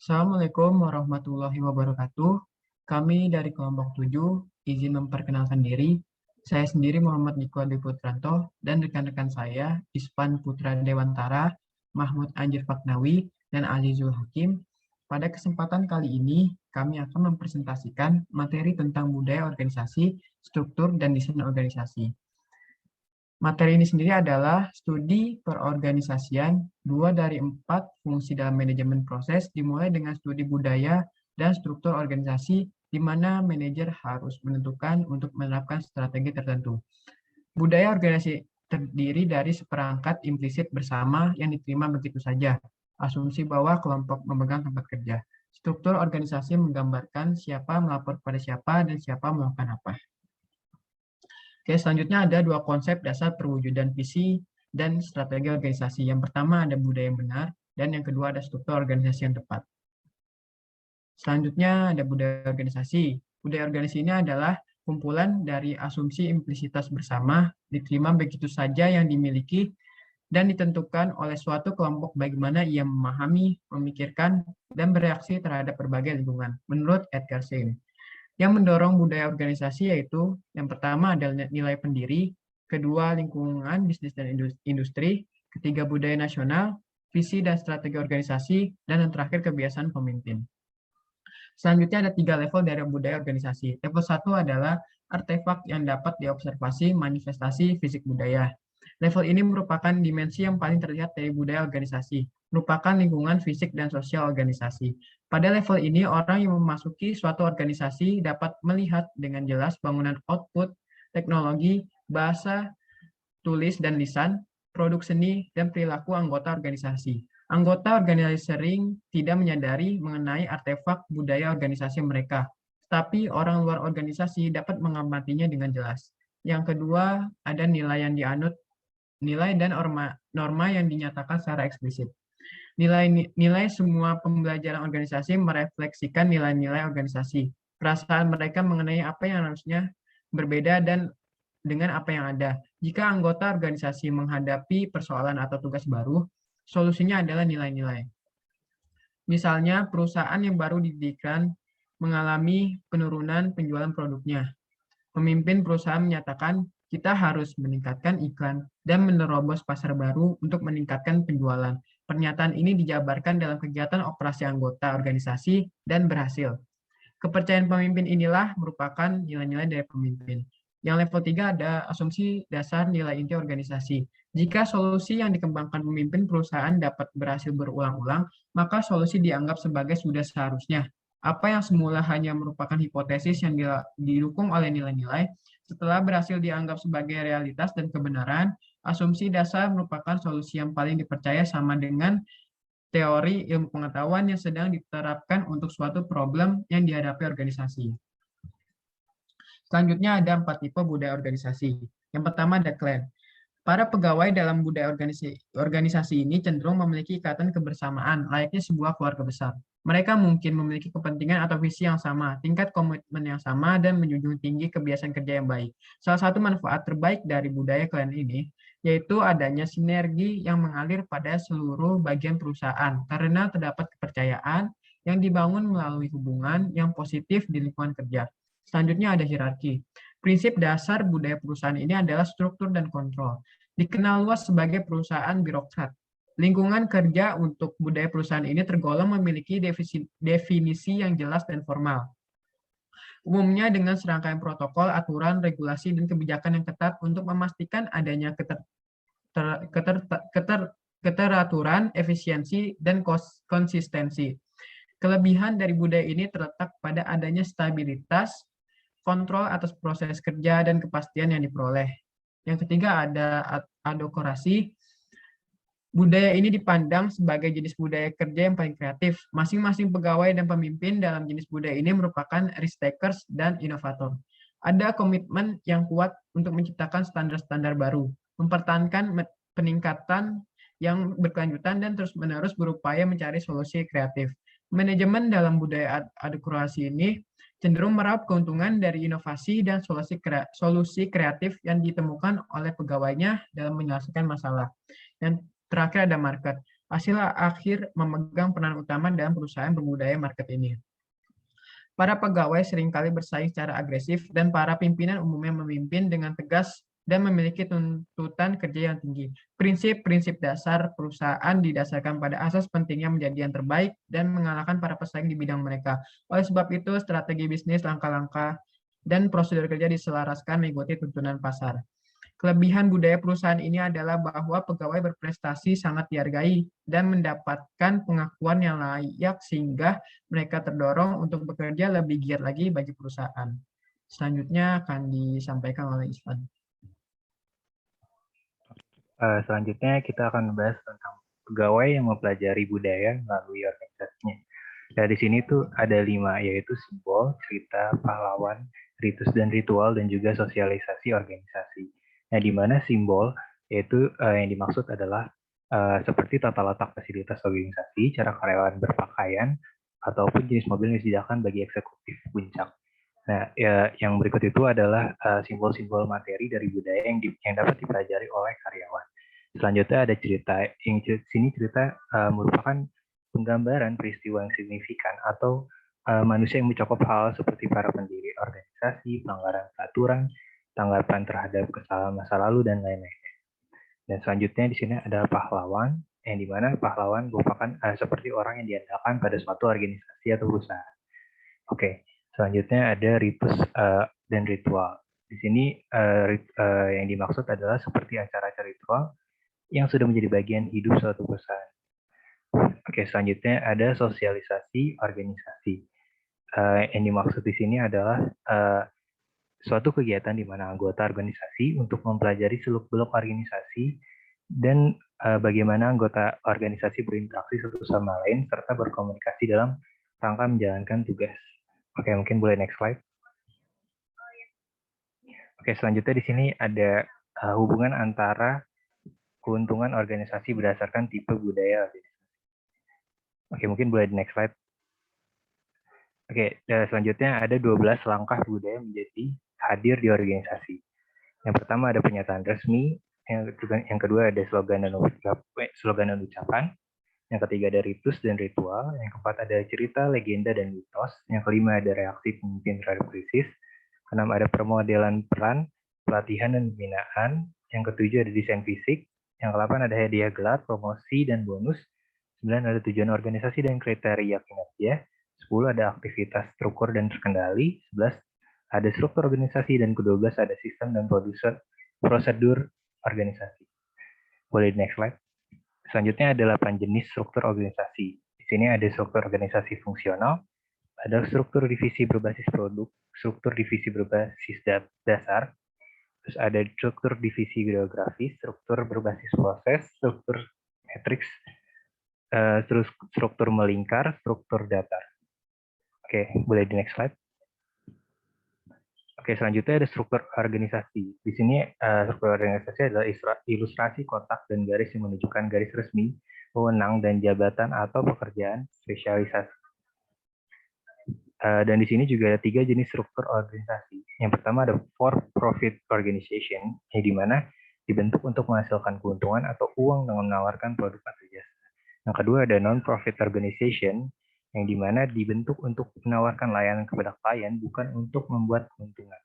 Assalamualaikum warahmatullahi wabarakatuh. Kami dari kelompok 7 izin memperkenalkan diri. Saya sendiri Muhammad Niko Adi Putranto dan rekan-rekan saya Ispan Putra Dewantara, Mahmud Anjir Faknawi, dan Azizul Hakim. Pada kesempatan kali ini, kami akan mempresentasikan materi tentang budaya organisasi, struktur, dan desain organisasi. Materi ini sendiri adalah studi perorganisasian 2 dari 4 fungsi dalam manajemen proses, dimulai dengan studi budaya dan struktur organisasi, di mana manajer harus menentukan untuk menerapkan strategi tertentu. Budaya organisasi terdiri dari seperangkat implisit bersama yang diterima begitu saja. Asumsi bahwa kelompok memegang tempat kerja. Struktur organisasi menggambarkan siapa melapor pada siapa dan siapa melakukan apa. Oke, selanjutnya ada dua konsep dasar perwujudan visi dan strategi organisasi. Yang pertama ada budaya yang benar, dan yang kedua ada struktur organisasi yang tepat. Selanjutnya ada budaya organisasi. Budaya organisasi ini adalah kumpulan dari asumsi implisitas bersama, diterima begitu saja yang dimiliki, dan ditentukan oleh suatu kelompok bagaimana ia memahami, memikirkan, dan bereaksi terhadap berbagai lingkungan, menurut Edgar Schein. Yang mendorong budaya organisasi yaitu yang pertama adalah nilai pendiri, kedua lingkungan bisnis dan industri, ketiga budaya nasional, visi dan strategi organisasi, dan yang terakhir kebiasaan pemimpin. Selanjutnya ada 3 level dari budaya organisasi. Level 1 adalah artefak yang dapat diobservasi manifestasi fisik budaya. Level ini merupakan dimensi yang paling terlihat dari budaya organisasi, merupakan lingkungan fisik dan sosial organisasi. Pada level ini, orang yang memasuki suatu organisasi dapat melihat dengan jelas bangunan output, teknologi, bahasa, tulis dan lisan, produk seni, dan perilaku anggota organisasi. Anggota organisasi sering tidak menyadari mengenai artefak budaya organisasi mereka, tapi orang luar organisasi dapat mengamatinya dengan jelas. Yang kedua, ada nilai yang dianut, nilai dan norma yang dinyatakan secara eksplisit. Nilai semua pembelajaran organisasi merefleksikan nilai-nilai organisasi. Perasaan mereka mengenai apa yang harusnya berbeda dan dengan apa yang ada. Jika anggota organisasi menghadapi persoalan atau tugas baru, solusinya adalah nilai-nilai. Misalnya, perusahaan yang baru didirikan mengalami penurunan penjualan produknya. Pemimpin perusahaan menyatakan, kita harus meningkatkan iklan dan menerobos pasar baru untuk meningkatkan penjualan. Pernyataan ini dijabarkan dalam kegiatan operasi anggota organisasi dan berhasil. Kepercayaan pemimpin inilah merupakan nilai-nilai dari pemimpin. Yang level 3 ada asumsi dasar nilai inti organisasi. Jika solusi yang dikembangkan pemimpin perusahaan dapat berhasil berulang-ulang, maka solusi dianggap sebagai sudah seharusnya. Apa yang semula hanya merupakan hipotesis yang didukung oleh nilai-nilai, setelah berhasil dianggap sebagai realitas dan kebenaran, asumsi dasar merupakan solusi yang paling dipercaya sama dengan teori ilmu pengetahuan yang sedang diterapkan untuk suatu problem yang dihadapi organisasi. Selanjutnya ada 4 tipe budaya organisasi. Yang pertama ada klan. Para pegawai dalam budaya organisasi ini cenderung memiliki ikatan kebersamaan, layaknya sebuah keluarga besar. Mereka mungkin memiliki kepentingan atau visi yang sama, tingkat komitmen yang sama, dan menjunjung tinggi kebiasaan kerja yang baik. Salah satu manfaat terbaik dari budaya klan ini yaitu adanya sinergi yang mengalir pada seluruh bagian perusahaan, karena terdapat kepercayaan yang dibangun melalui hubungan yang positif di lingkungan kerja. Selanjutnya ada hierarki. Prinsip dasar budaya perusahaan ini adalah struktur dan kontrol. Dikenal luas sebagai perusahaan birokrat. Lingkungan kerja untuk budaya perusahaan ini tergolong memiliki definisi yang jelas dan formal. Umumnya dengan serangkaian protokol, aturan, regulasi, dan kebijakan yang ketat untuk memastikan adanya keteraturan, efisiensi, dan konsistensi. Kelebihan dari budaya ini terletak pada adanya stabilitas, kontrol atas proses kerja, dan kepastian yang diperoleh. Yang ketiga ada adokrasi. Budaya ini dipandang sebagai jenis budaya kerja yang paling kreatif. Masing-masing pegawai dan pemimpin dalam jenis budaya ini merupakan risk-takers dan inovator. Ada komitmen yang kuat untuk menciptakan standar-standar baru, mempertahankan peningkatan yang berkelanjutan, dan terus-menerus berupaya mencari solusi kreatif. Manajemen dalam budaya adokrasi ini cenderung meraup keuntungan dari inovasi dan solusi kreatif yang ditemukan oleh pegawainya dalam menyelesaikan masalah. Yang terakhir ada market. hasil akhir memegang peran utama dalam perusahaan berbudaya market ini. Para pegawai seringkali bersaing secara agresif dan para pimpinan umumnya memimpin dengan tegas dan memiliki tuntutan kerja yang tinggi. Prinsip-prinsip dasar perusahaan didasarkan pada asas pentingnya menjadi yang terbaik dan mengalahkan para pesaing di bidang mereka. Oleh sebab itu, strategi bisnis, langkah-langkah, dan prosedur kerja diselaraskan mengikuti tuntunan pasar. Kelebihan budaya perusahaan ini adalah bahwa pegawai berprestasi sangat dihargai dan mendapatkan pengakuan yang layak sehingga mereka terdorong untuk bekerja lebih giat lagi bagi perusahaan. Selanjutnya akan disampaikan oleh Isvan. Selanjutnya kita akan membahas tentang pegawai yang mempelajari budaya melalui organisasinya. Nah, di sini tuh ada 5, yaitu simbol, cerita, pahlawan, ritus dan ritual, dan juga sosialisasi organisasi. Nah, di mana simbol yaitu yang dimaksud adalah seperti tata letak fasilitas organisasi, cara karyawan berpakaian, ataupun jenis mobil yang disediakan bagi eksekutif puncak. Nah, ya, yang berikut itu adalah simbol-simbol materi dari budaya yang dapat dipelajari oleh karyawan. Selanjutnya ada cerita. Yang sini cerita merupakan penggambaran peristiwa yang signifikan atau manusia yang mencakup hal seperti para pendiri organisasi, pelanggaran peraturan, tanggapan terhadap kesalahan masa lalu, dan lain-lain. Dan selanjutnya di sini ada pahlawan, yang dimana pahlawan merupakan seperti orang yang diandalkan pada suatu organisasi atau perusahaan. Oke, selanjutnya ada ritus dan ritual. Di sini yang dimaksud adalah seperti acara-acara ritual yang sudah menjadi bagian hidup suatu perusahaan. Oke, selanjutnya ada sosialisasi organisasi. Yang dimaksud di sini adalah suatu kegiatan di mana anggota organisasi untuk mempelajari seluk-beluk organisasi dan bagaimana anggota organisasi berinteraksi satu sama lain serta berkomunikasi dalam rangka menjalankan tugas. Oke, mungkin boleh next slide. Oke, selanjutnya di sini ada hubungan antara keuntungan organisasi berdasarkan tipe budaya organisasi. Oke, mungkin boleh di next slide. Oke, selanjutnya ada 12 langkah budaya menjadi hadir di organisasi. Yang pertama ada pernyataan resmi, yang kedua ada slogan dan ucapan, yang ketiga ada ritus dan ritual, yang keempat ada cerita, legenda, dan mitos, yang kelima ada reaksi pemimpin terhadap krisis, keenam ada permodelan peran, pelatihan dan pembinaan, yang ketujuh ada desain fisik, yang kedelapan ada hadiah gelar, promosi, dan bonus, 9 ada tujuan organisasi dan kriteria kinerja, 10 ada aktivitas terukur dan terkendali, 11 ada struktur organisasi, dan ke-12 ada sistem dan prosedur organisasi. Boleh di next slide. Selanjutnya ada 8 jenis struktur organisasi. Di sini ada struktur organisasi fungsional, ada struktur divisi berbasis produk, struktur divisi berbasis dasar, terus ada struktur divisi geografis, struktur berbasis proses, struktur matriks, terus struktur melingkar, struktur datar. Oke, boleh di next slide. Oke, selanjutnya ada struktur organisasi. Di sini struktur organisasi adalah ilustrasi kotak dan garis yang menunjukkan garis resmi, wewenang, dan jabatan atau pekerjaan spesialisasi. Dan di sini juga ada 3 jenis struktur organisasi. Yang pertama ada for-profit organization, yang dimana dibentuk untuk menghasilkan keuntungan atau uang dengan menawarkan produk atau jasa. Yang kedua ada non-profit organization, yang dimana dibentuk untuk menawarkan layanan kepada klien, bukan untuk membuat keuntungan.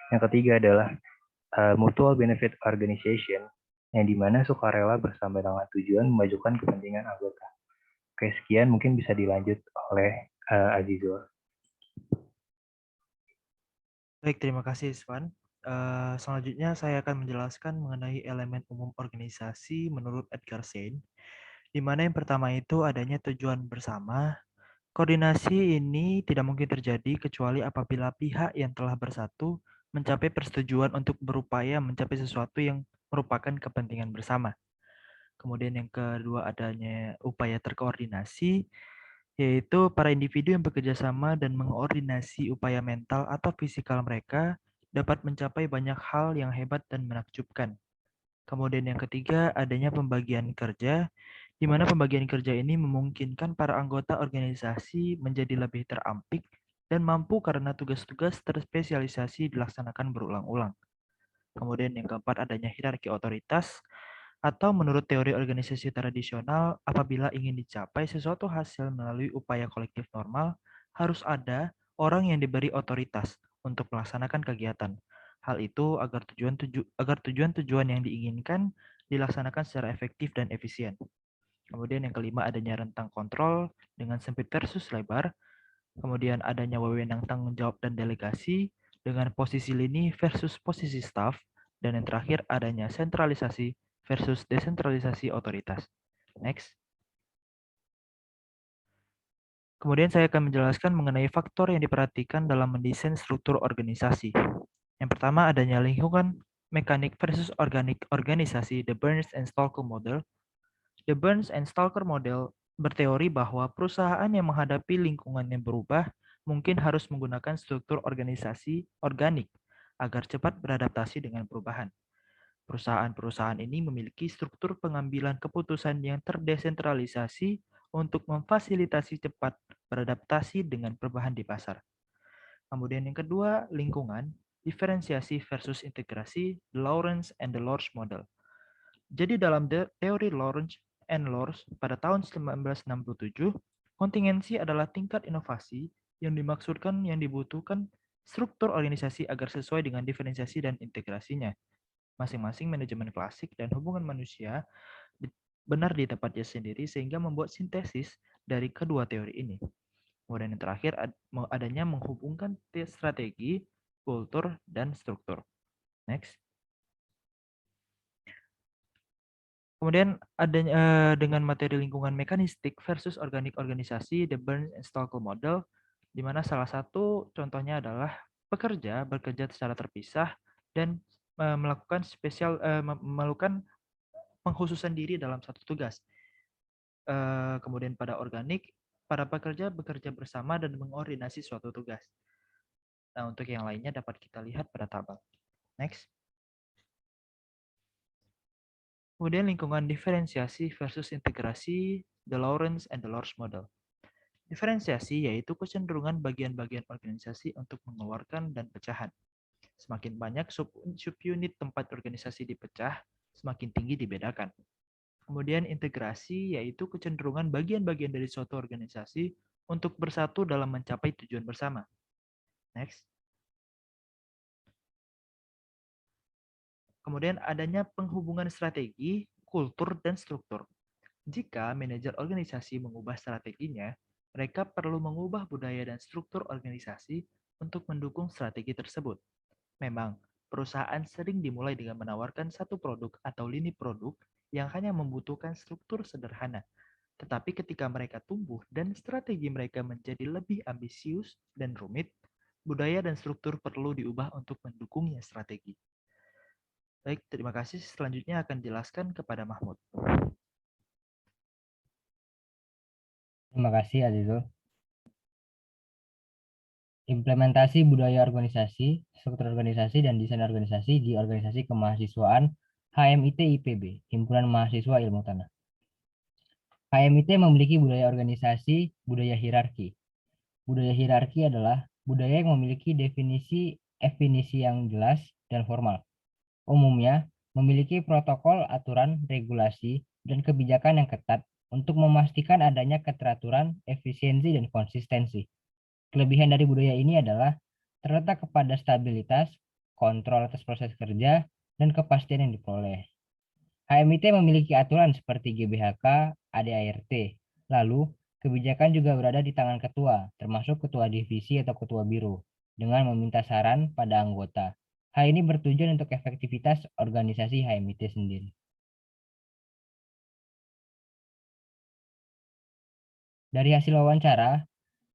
Yang ketiga adalah mutual benefit organization, yang dimana sukarela bersama dengan tujuan memajukan kepentingan anggota. Oke, sekian mungkin bisa dilanjut oleh Azizul. Baik, terima kasih Isvan. Selanjutnya saya akan menjelaskan mengenai elemen umum organisasi menurut Edgar Schein, di mana yang pertama itu adanya tujuan bersama. Koordinasi ini tidak mungkin terjadi kecuali apabila pihak yang telah bersatu mencapai persetujuan untuk berupaya mencapai sesuatu yang merupakan kepentingan bersama. Kemudian yang kedua adanya upaya terkoordinasi, yaitu para individu yang bekerja sama dan mengkoordinasi upaya mental atau fisikal mereka dapat mencapai banyak hal yang hebat dan menakjubkan. Kemudian yang ketiga, adanya pembagian kerja, di mana pembagian kerja ini memungkinkan para anggota organisasi menjadi lebih terampik dan mampu karena tugas-tugas terspesialisasi dilaksanakan berulang-ulang. Kemudian yang keempat, adanya hierarki otoritas, Atau menurut teori organisasi tradisional, apabila ingin dicapai sesuatu hasil melalui upaya kolektif normal, harus ada orang yang diberi otoritas untuk melaksanakan kegiatan. Hal itu agar tujuan-tujuan yang diinginkan dilaksanakan secara efektif dan efisien. Kemudian yang kelima, adanya rentang kontrol dengan sempit versus lebar. Kemudian adanya wewenang tanggung jawab dan delegasi dengan posisi lini versus posisi staf. Dan yang terakhir, adanya sentralisasi versus desentralisasi otoritas. Next. Kemudian saya akan menjelaskan mengenai faktor yang diperhatikan dalam mendesain struktur organisasi. Yang pertama, adanya lingkungan mekanik versus organik organisasi, the Burns and Stalker model. The Burns and Stalker model berteori bahwa perusahaan yang menghadapi lingkungan yang berubah mungkin harus menggunakan struktur organisasi organik agar cepat beradaptasi dengan perubahan. Perusahaan-perusahaan ini memiliki struktur pengambilan keputusan yang terdesentralisasi untuk memfasilitasi cepat beradaptasi dengan perubahan di pasar. Kemudian yang kedua, lingkungan, diferensiasi versus integrasi, the Lawrence and the Lorsch model. Jadi dalam teori Lawrence and Lorsch pada tahun 1967, kontingensi adalah tingkat inovasi yang dimaksudkan yang dibutuhkan struktur organisasi agar sesuai dengan diferensiasi dan integrasinya. Masing-masing manajemen klasik dan hubungan manusia benar di tempatnya sendiri sehingga membuat sintesis dari kedua teori ini. Kemudian yang terakhir adanya menghubungkan strategi, kultur, dan struktur. Next. Kemudian adanya dengan materi lingkungan mekanistik versus organik organisasi, the Burns and Stalker model, di mana salah satu contohnya adalah pekerja bekerja secara terpisah dan melakukan melakukan pengkhususan diri dalam satu tugas. Kemudian pada organik, para pekerja bekerja bersama dan mengordinasi suatu tugas. Nah, untuk yang lainnya dapat kita lihat pada tabel. Next. Kemudian lingkungan diferensiasi versus integrasi, the Lawrence and the Lorsch model. Diferensiasi yaitu kecenderungan bagian-bagian organisasi untuk mengeluarkan dan pecahan. Semakin banyak subunit tempat organisasi dipecah, semakin tinggi dibedakan. Kemudian integrasi yaitu kecenderungan bagian-bagian dari suatu organisasi untuk bersatu dalam mencapai tujuan bersama. Next. Kemudian adanya penghubungan strategi, kultur, dan struktur. Jika manajer organisasi mengubah strateginya, mereka perlu mengubah budaya dan struktur organisasi untuk mendukung strategi tersebut. Memang, perusahaan sering dimulai dengan menawarkan satu produk atau lini produk yang hanya membutuhkan struktur sederhana. Tetapi ketika mereka tumbuh dan strategi mereka menjadi lebih ambisius dan rumit, budaya dan struktur perlu diubah untuk mendukungnya strategi. Baik, terima kasih. Selanjutnya akan dijelaskan kepada Mahmud. Terima kasih, Azizul. Implementasi budaya organisasi, struktur organisasi, dan desain organisasi di organisasi kemahasiswaan HMIT IPB, Himpunan Mahasiswa Ilmu Tanah. HMIT memiliki budaya organisasi, budaya hierarki. Budaya hierarki adalah budaya yang memiliki definisi yang jelas dan formal. Umumnya, memiliki protokol, aturan, regulasi, dan kebijakan yang ketat untuk memastikan adanya keteraturan, efisiensi, dan konsistensi. Kelebihan dari budaya ini adalah terletak kepada stabilitas, kontrol atas proses kerja, dan kepastian yang diperoleh. HMIT memiliki aturan seperti GBHK, ADART. Lalu, kebijakan juga berada di tangan ketua, termasuk ketua divisi atau ketua biro, dengan meminta saran pada anggota. Hal ini bertujuan untuk efektivitas organisasi HMIT sendiri. Dari hasil wawancara,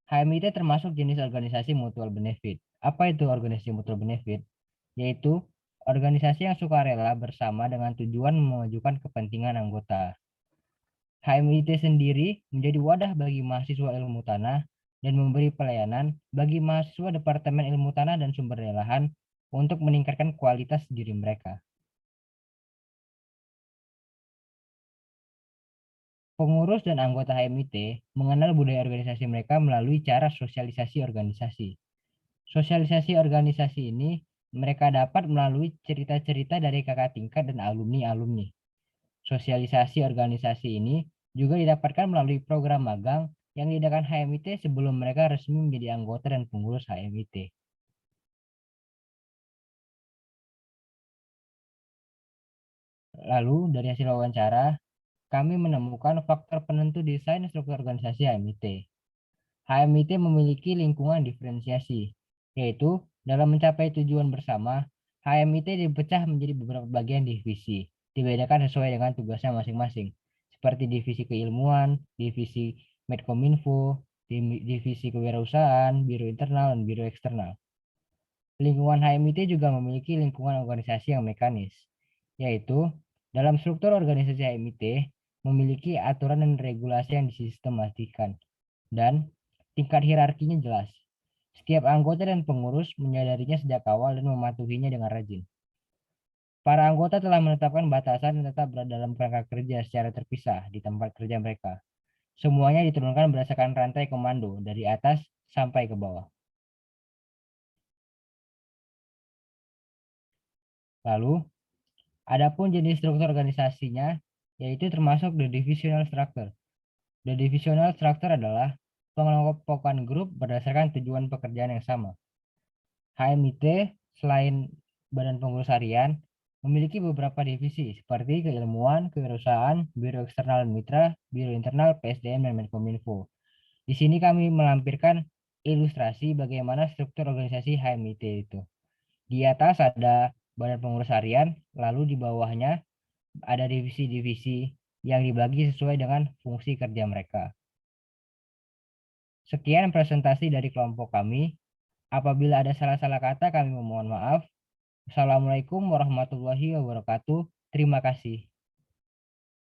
HMIT termasuk jenis organisasi mutual benefit. Apa itu organisasi mutual benefit? Yaitu organisasi yang sukarela bersama dengan tujuan memajukan kepentingan anggota. HMIT sendiri menjadi wadah bagi mahasiswa ilmu tanah dan memberi pelayanan bagi mahasiswa Departemen Ilmu Tanah dan Sumber Daya Lahan untuk meningkatkan kualitas diri mereka. Pengurus dan anggota HMIT mengenal budaya organisasi mereka melalui cara sosialisasi organisasi. Sosialisasi organisasi ini mereka dapat melalui cerita-cerita dari kakak tingkat dan alumni-alumni. Sosialisasi organisasi ini juga didapatkan melalui program magang yang diadakan HMIT sebelum mereka resmi menjadi anggota dan pengurus HMIT. Lalu dari hasil wawancara, kami menemukan faktor penentu desain struktur organisasi HMIT. HMIT memiliki lingkungan diferensiasi, yaitu dalam mencapai tujuan bersama, HMIT dipecah menjadi beberapa bagian divisi, dibedakan sesuai dengan tugasnya masing-masing, seperti divisi keilmuan, divisi Medkominfo, divisi kewirausahaan, biro internal, dan biro eksternal. Lingkungan HMIT juga memiliki lingkungan organisasi yang mekanis, yaitu dalam struktur organisasi HMIT memiliki aturan dan regulasi yang disistematikan, dan tingkat hierarkinya jelas. Setiap anggota dan pengurus menyadarinya sejak awal dan mematuhinya dengan rajin. Para anggota telah menetapkan batasan dan tetap berada dalam kerangka kerja secara terpisah di tempat kerja mereka. Semuanya diturunkan berdasarkan rantai komando dari atas sampai ke bawah. Lalu, adapun jenis struktur organisasinya, yaitu termasuk the divisional structure. The divisional structure adalah pengelompokan grup berdasarkan tujuan pekerjaan yang sama. HMIT selain Badan Pengurus Harian memiliki beberapa divisi seperti keilmuan, kewirausahaan, biro eksternal dan mitra, biro internal, PSDM, dan Menkominfo. Di sini kami melampirkan ilustrasi bagaimana struktur organisasi HMIT itu. Di atas ada Badan Pengurus Harian, lalu di bawahnya ada divisi-divisi yang dibagi sesuai dengan fungsi kerja mereka. Sekian presentasi dari kelompok kami. Apabila ada salah-salah kata, kami memohon maaf. Assalamualaikum warahmatullahi wabarakatuh. Terima kasih.